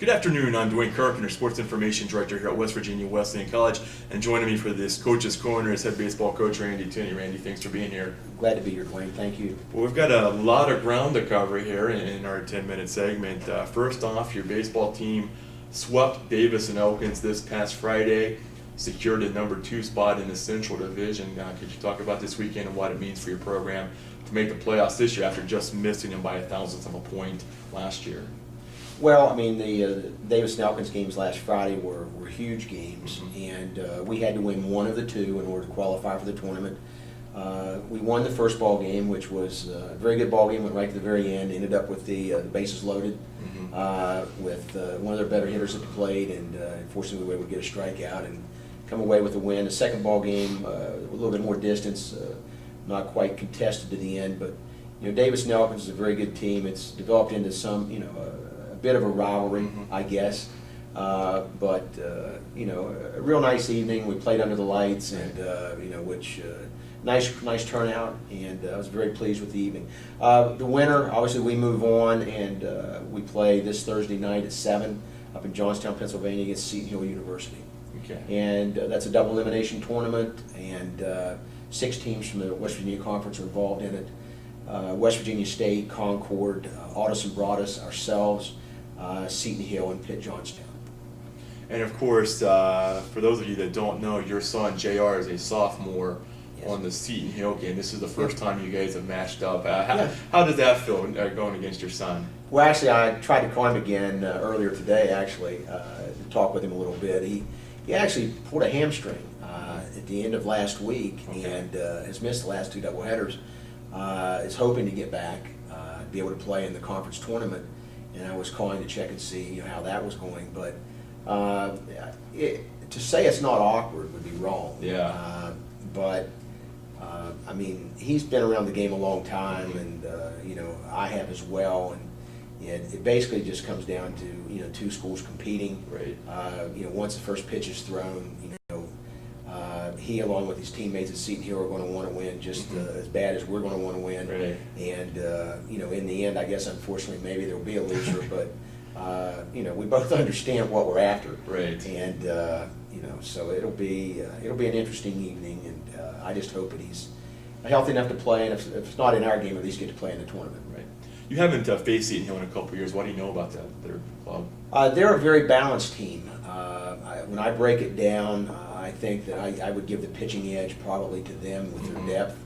Good afternoon, I'm Dwayne Carpenter, Sports Information Director here at West Virginia Wesleyan College, and joining me for this Coach's Corner is head baseball coach Randy Tinney. Randy, thanks for being here. Glad to be here, Dwayne. Thank you. Well, we've got a lot of ground to cover here in our 10-minute segment. First off, your baseball team swept Davis and Elkins this past Friday, secured the number 2 spot in the Central Division. Could you talk about this weekend and what it means for your program to make the playoffs this year after just missing them by 1/1000th of a point last year? Well, I mean, the Davis and Elkins games last Friday were huge games, and we had to win one of the two in order to qualify for the tournament. We won the first ball game, which was a very good ball game, went right to the very end, ended up with the bases loaded with one of their better hitters at the plate, and unfortunately we were able to get a strikeout and come away with a win. The second ball game, a little bit more distance, not quite contested to the end, but Davis and Elkins is a very good team. It's developed into some, a bit of a rivalry, I guess. But a real nice evening. We played under the lights, and which nice turnout, and I was very pleased with the evening. The winner, obviously, we move on, and we play this Thursday night at 7 up in Johnstown, Pennsylvania, against Seton Hill University. Okay. And that's a double elimination tournament, and 6 teams from the West Virginia Conference are involved in it. West Virginia State, Concord, Audis and Broadus, ourselves, Seton Hill, and Pitt Johnstown. And of course, for those of you that don't know, your son JR is a sophomore on the Seton Hill game. This is the first time you guys have matched up. How does that feel going against your son? Well, actually, I tried to call him again earlier today, actually, to talk with him a little bit. He actually pulled a hamstring at the end of last week, and has missed the last 2 doubleheaders. Is hoping to get back, be able to play in the conference tournament, and I was calling to check and see how that was going. But to say it's not awkward would be wrong. Yeah. But I mean, he's been around the game a long time, and I have as well. And it basically just comes down to 2 schools competing. Right. Once the first pitch is thrown, he, along with his teammates at Seton Hill, are going to want to win just as bad as we're going to want to win. Right. And in the end, I guess unfortunately maybe there will be a loser, but we both understand what we're after. Right. And so it'll be an interesting evening, and I just hope that he's healthy enough to play, and if it's not in our game, at least get to play in the tournament. Right. You haven't faced Seton Hill in a couple of years. What do you know about their club? They're a very balanced team. When I break it down, I think that I would give the pitching edge probably to them with their depth.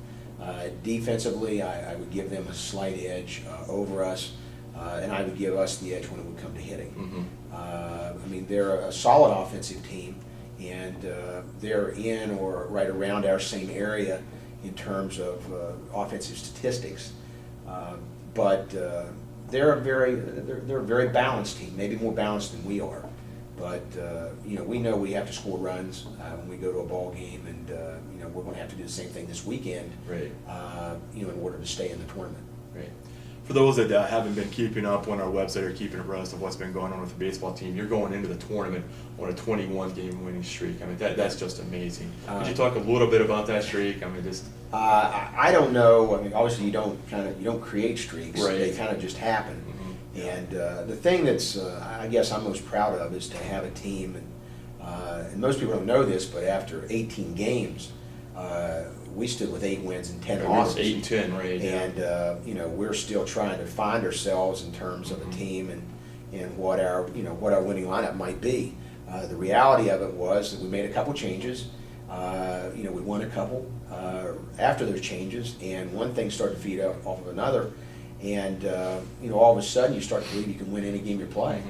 Defensively, I would give them a slight edge over us, and I would give us the edge when it would come to hitting. I mean, they're a solid offensive team, and they're in or right around our same area in terms of offensive statistics. But they're a very balanced team, maybe more balanced than we are. But we know we have to score runs when we go to a ball game, and we're going to have to do the same thing this weekend. Right. In order to stay in the tournament. Right. For those that haven't been keeping up on our website or keeping abreast of what's been going on with the baseball team, you're going into the tournament on a 21-game winning streak. I mean, that's just amazing. Could you talk a little bit about that streak? I mean, just. I don't know. I mean, obviously you don't create streaks. Right. They kind of just happen. And the thing that's I guess I'm most proud of is to have a team, and most people don't know this, but after 18 games, we stood with 8 wins and 10 losses. 8 and 10, right? And we're still trying to find ourselves in terms of a team and what our winning lineup might be. The reality of it was that we made a couple changes. We won a couple after those changes, and one thing started to feed off of another. And all of a sudden you start to believe you can win any game you play.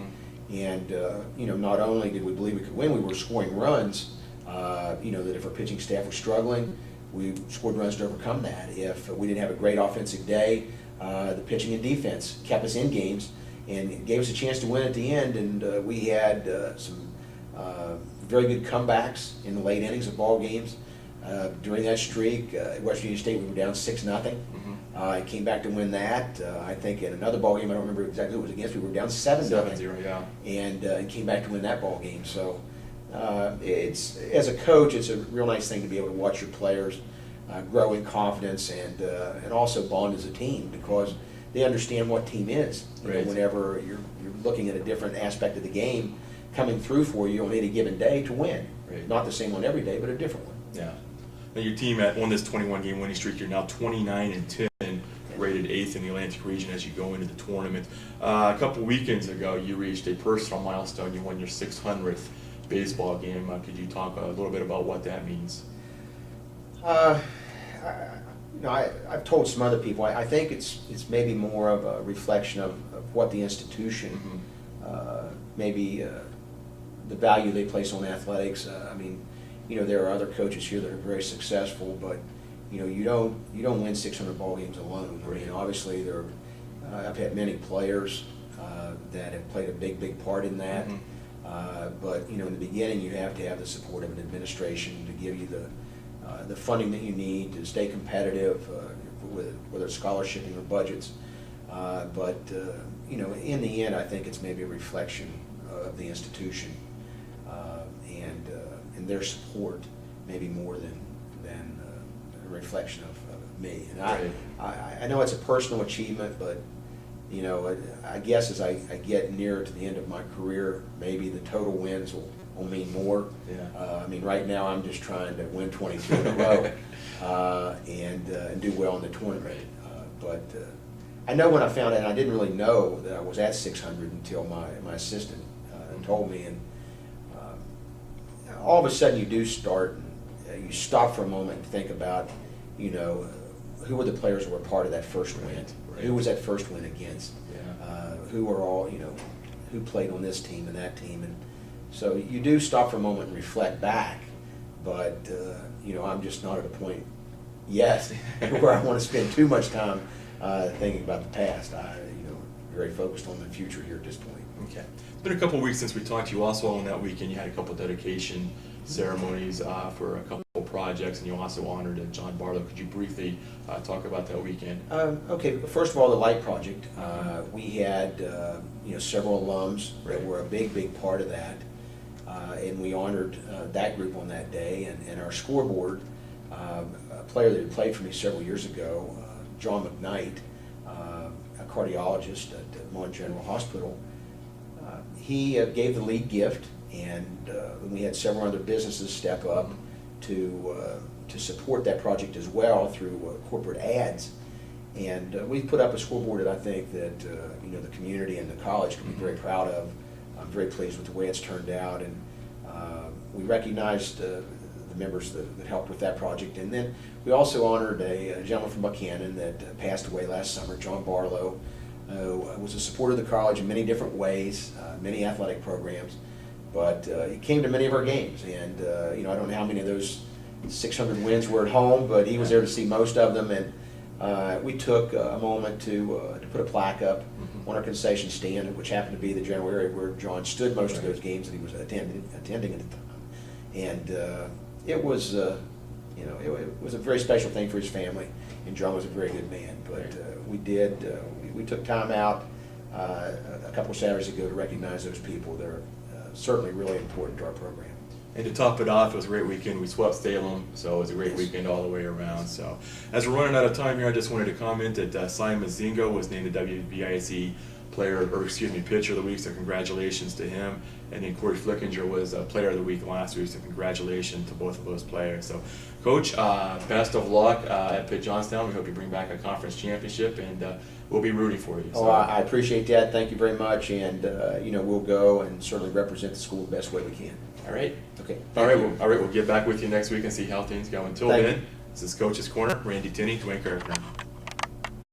And not only did we believe we could win, we were scoring runs. That if our pitching staff was struggling, we scored runs to overcome that. If we didn't have a great offensive day, the pitching and defense kept us in games and gave us a chance to win at the end. And we had some very good comebacks in the late innings of ball games. During that streak, at West Virginia State, we were down 6-0. I came back to win that. I think in another ball game, I don't remember exactly who it was against, we were down 7-0. 7-0, yeah. And came back to win that ball game. So it's, as a coach, it's a real nice thing to be able to watch your players grow in confidence and also bond as a team, because they understand what team is. You know, Right. whenever you're looking at a different aspect of the game coming through for you on any given day to win. Right. Not the same one every day, but a different one. Yeah. Now your team on this 21-game winning streak, you're now 29-10, rated 8th in the Atlantic region as you go into the tournament. A couple weekends ago, you reached a personal milestone. You won your 600th baseball game. Could you talk a little bit about what that means? I've told some other people. I think it's maybe more of a reflection of what the institution, maybe the value they place on athletics. I mean, there are other coaches here that are very successful, but you don't win 600 ball games alone. I mean, obviously I've had many players that have played a big part in that. But in the beginning, you have to have the support of an administration to give you the funding that you need to stay competitive, whether it's scholarshiping or budgets. But in the end, I think it's maybe a reflection of the institution and their support, maybe more than a reflection of me. And Right. I know it's a personal achievement, but I guess as I get nearer to the end of my career, maybe the total wins will mean more. Yeah. I mean, right now I'm just trying to win 22 in a row and do well in the tournament. But I know when I found out, and I didn't really know that I was at 600 until my assistant told me. And all of a sudden you do start, you stop for a moment and think about, who were the players who were part of that first win? Right. Who was that first win against? Yeah. Who were all, who played on this team and that team? And so you do stop for a moment and reflect back, but I'm just not at a point yet where I want to spend too much time thinking about the past. Very focused on the future here at this point. Okay. It's been a couple of weeks since we talked to you. Also on that weekend, you had a couple of dedication ceremonies for a couple of projects, and you also honored John Barlow. Could you briefly talk about that weekend? Okay, first of all, the Light Project. We had several alums that were a big part of that, and we honored that group on that day. And our scoreboard, a player that had played for me several years ago, John McKnight, a cardiologist at Mon General Hospital, he gave the lead gift, and we had several other businesses step up to support that project as well through corporate ads. And we've put up a scoreboard that I think that the community and the college can be very proud of. I'm very pleased with the way it's turned out, and we recognized the members that helped with that project. And then we also honored a gentleman from Buchanan that passed away last summer, John Barlow, who was a supporter of the college in many different ways, many athletic programs. But he came to many of our games, and I don't know how many of those 600 wins were at home, but he was there to see most of them. And we took a moment to put a plaque up on our concession stand, which happened to be the general area where John stood most of those games that he was attending at the time. And it was it was a very special thing for his family, and John was a very good man. But we took time out a couple of Saturdays ago to recognize those people. They're certainly really important to our program. And to top it off, it was a great weekend. We swept Salem, so it was a great weekend all the way around. So, as we're running out of time here, I just wanted to comment that Simon Zingo was named the WBIC pitcher of the week, so congratulations to him. And then Corey Flickinger was player of the week last week, so congratulations to both of those players. So, Coach, best of luck at Pitt Johnstown. We hope you bring back a conference championship, and we'll be rooting for you. So. Oh, I appreciate that. Thank you very much. And we'll go and certainly represent the school the best way we can. All right. Okay. All right. We'll get back with you next week and see how things go. Until then, this is Coach's Corner. Randy Tinney, Dwayne Kirkner.